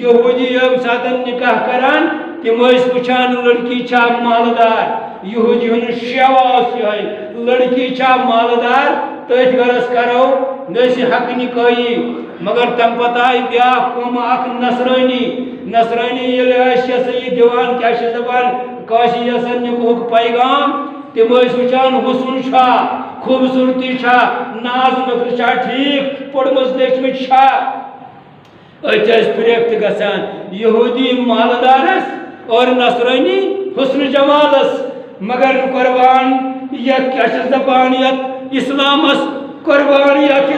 یہودی یم ساتن نکاح کران تم وچان لڑکی چھا مالدار یہودی ہن شیواس یہ لڑکی چھا مالدار تھی گرس کرو نس حق نکاحی مگر تم پتہ آئی بیا قوم اخ نصرانی یہ دیوان کیا دپان کاشی یسن نکوک پیغام تم وچان حسن چھا خوبصورتی چھا ناز نقل چھا ٹھیک پڑمس لیچمت چھا اچھا فریفت گسان یہودی مالدارس اور نصرانی حسن جمالس مگر قربان یت کیا دپان یت اسلامس قربان یت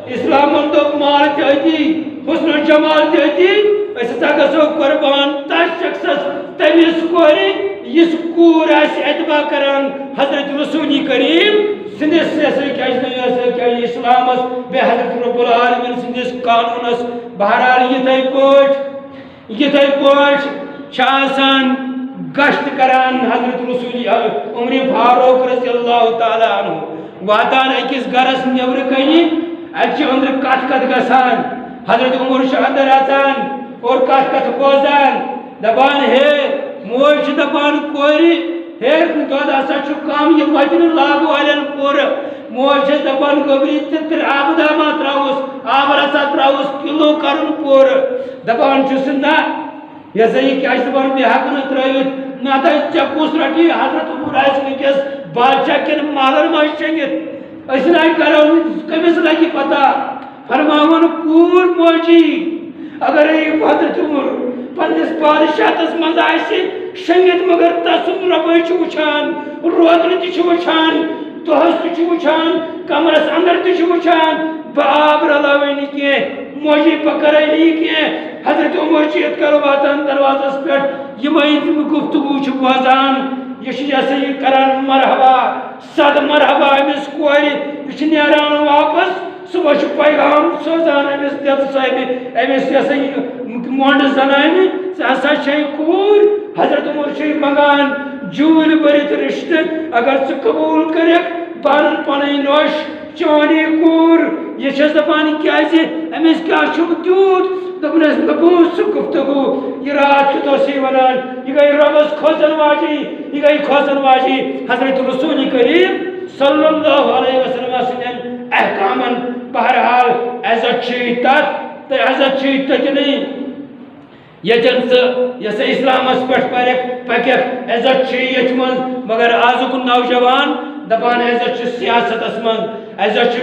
اسلامن دپ مال تھی حسن جمال تھی اس گھو قربان تس شخصس تمس کور اس کور اتباع کران حضرت رسول کریم سندس اسلامس بے حضرت رب العالمین سندس قانونس بہرحال یتھے پٲٹھۍ آسان گشت کران حضرت رسول عمر فاروق رضی اللہ تعالیٰ عنہ واتان اکس گرس نیبر کنی اتہ اندر کت گسان حضرت عمر اندر اژان اور کت بوزان دپان ہے موج دپان کوری ہے دود ہسا کم یہ وتہ لاگو والن پور موج دپان گوبری تر آب داما تراوس آب رسا تراوس کلو کرن پور دپان چھس نا یہ سا یہ کیا دپان بہ ہیکہ نہ ترٲوِتھ نتہ ژےٚ کُس رٹی حضرت عمر آسہِ ونکس بادشاہ کٮ۪ن مالن منٛز شنگِتھ أسۍ نہ کرو کٔمِس لگہِ پتہ فرماون کوٗر موجی اگر حضرت عمر پنس بادشاہتس مز آسہِ شنگِتھ مگر تسُنٛد رۄبے چھُ وٕچھان روترٕ تہِ چھُ وٕچھان دۄہس تہِ چھُ وٕچھان کمرس اندر تہِ چھُ وٕچھان بہٕ آب رلاوے نہٕ کینٛہہ موجی بہٕ کرے نہٕ یہِ کینٛہہ حضرت عمر چھُ یِتھ کٔنۍ واتان دروازس پٮ۪ٹھ یِمے گفتگو چھُ بوزان یہ سا یہ کران مرحبا صد مرحبا امس کور یہ نیران واپس صبح پیغام سوزان امس دد صاحب امس یہ سا مونڈ زنانہ سہ ہسا چھ کور حضرت عمر چھ منگان جول برت رشتہ اگر ثہ قبول کرک پن پن نوش چونی کور یہ چھس دپان کیازِ امس کیا چھُکھ تیوٗت دپنس مےٚ بوٗز سُہ گفتگو یہ رات کیُتھ اوس یہِ ونان یہ گئی رۄبس کھوژن واجی یہ گئی کھوژن واجی حضرت رسول کریم صلی اللہ علیہ وسلم سندین احکامن بہرحال عزت چھ تت تو عزت چھ تتنی یتن سہ اسلامس پہ پکھ عزت چھ یت من مگر آزک نوجوان دپان عزت چھ سیاستس من عزت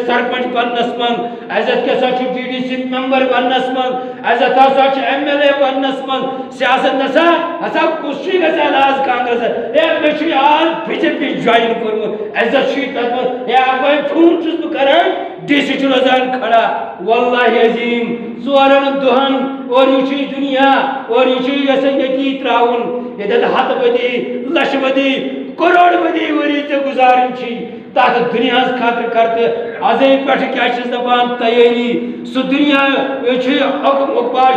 سرپنچ بننس من عزت کیسا ڈی ڈی سی ممبر بننس من عزت ہسا ایم ایل اے بننس من سیاست نسا ہسا کس گھان آج کانگریس ہے مے آج بی جے پی جوائن کورمت عزت تر من ہے فون چھس بہ کران ڈی سی چھ روزان کھڑا واللہ عظیم ژورن دہن اور یہ دنیا اور یہ یتی تراؤن یہ ہتھ بدی لچھ بدی کروڑ بدی وری ے گزارن چھی تک دنیا خاطر کرتے ازے پہ کیا دپان تیاری سہ دنیا اقبال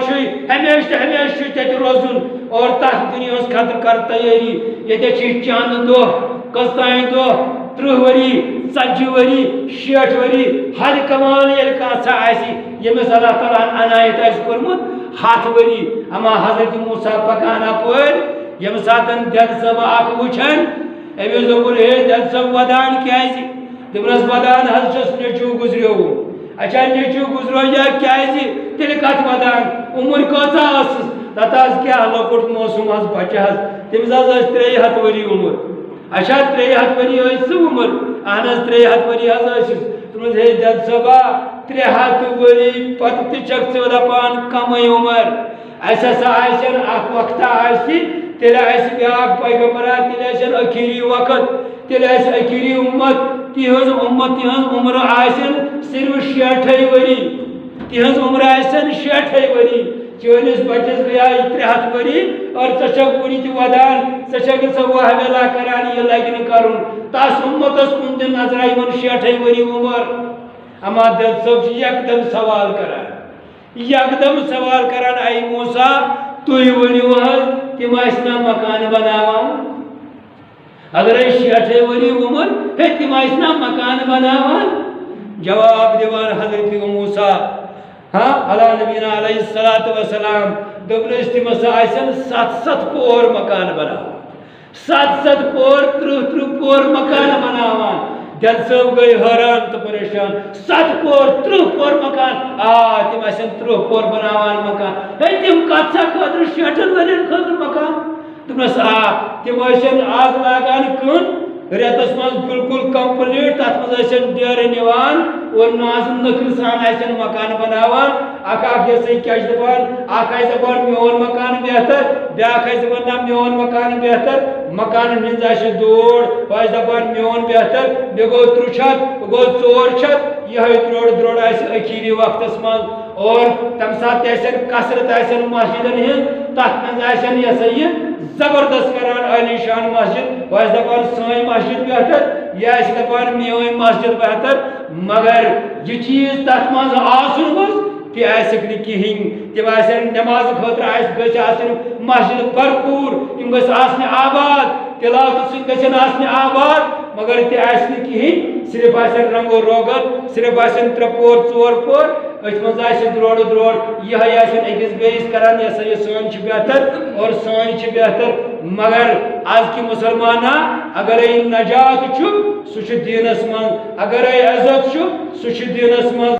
ہمیشہ تت روزن اور تک دنیا خاطر کر تیاری یہ چاند دہ قسطین دہ 30 وری 40 وری 60 وری ہر کمال یل کانسا آسی یمس اللہ تعالیٰ عنایت آس کورمت 7 وری اما حضرت موسیٰ پکان اپر یم ساتن دل صبح اخ وچھن امس دوپن ہے دل صبح ودان کیازِ دپنس ودان حض چھس نیچو گزریو اچھا نیچو گزرو یا کیازِ تیل کت ودان عمر کۭژاہ ٲسٕس تتھ آس کیٛاہ لۄکُٹ موسم حظ بچہ حظ تٔمِس حظ ٲس 300 ؤری عمر اچھا 300 ؤری ٲسۍ سُہ عمر اہن حظ 300 ؤری حظ ٲسِس دوٚپمَس ہے دل صٲبا 300 ؤری پتہٕ تہِ چھکھ ژٕ دپان کمٕے عمر اسہِ ہسا آسن اکھ وقتہ آسہِ تیٚلہِ آسہِ بیٛاکھ پیغمبرا تیٚلہِ آسن ٲخری وقت تیٚلہِ آسہِ ٲخری اُمت تِہنٛز عمر آسن صرف 60 ؤری تِہنٛز عمر آسن 60 ؤری چٲنِس بچس گٔیا 300 ؤری اور ژٕ چھکھ وُنہِ تہِ ودان ژٕ چھکھ نہٕ سۄ وہویلا کران یہِ لگہِ نہٕ کرُن تس اُمتس کُن تہِ نظرا یِمن 60 ؤری عمر اما دل صٲب چھِ یکدم سوال کران اے موسیٰ تُہۍ ؤنِو حظ تِم ٲسۍ نا مکان بناوان اگر 60 ؤری عمر ہے تِم ٲسۍ نا مکان بناوان جواب دِوان حضرت موسیٰ ہاں علی نبینا علیہ الصلوۃ والسلام دبنس تمس آسن 7 پور مکان بناوان 7 پور 30 پور مکان بناوان دل صاحب گئی حیران تو پریشان 7 پور 30 پور مکان تم آسن 30 پور بناوان مکان ہے تم کتسا خاطر شیٹن ورین خاطر مکان دبنس تم آسن آز لاگان کن ریتس مز بالکل کمپلیٹ تر مز ڈیر نوان اور نازم نکل سان آسن مکان بناوان اکھ یہ کیا دپان میون مکان بہتر بیاکھ دپان نا میون مکان بہتر مکان ہز دوڑ بہ دپان میون بہتر مے گو 3 چھت گو 4 چھت یہ دروڑ اخیری وقتس مز اور تم سات کثرت مسجدن ہند تر مز یہ زبردست کران علی شان مسجد بہ دپان سٲنۍ مسجد بہتر یہ دپان میون مسجد بہتر مگر یہ چیز تر مز آسن گوٚژھ تہ آسک نہٕ کِہیٖنۍ تم آسن نماز خٲطرٕ گژھِ آسٕنۍ مسجد بھرپوٗر تم گژھِ آسنہِ آباد تلاوت سۭتۍ گژھن آسنہِ آباد مگر تہ آسہِ نہٕ کِہیٖنۍ صرف آسن رنگو روغن صرف آسن 3 پور 4 پور اتھ مز دروڑ یہ أکِس بیٚیِس کران یہ سٲنۍ چھِ بہتر اور سٲنۍ چھِ بہتر مگر آز کی مسلمانہ اگر نجات سہ دینس من اگر عزت سہ دینس من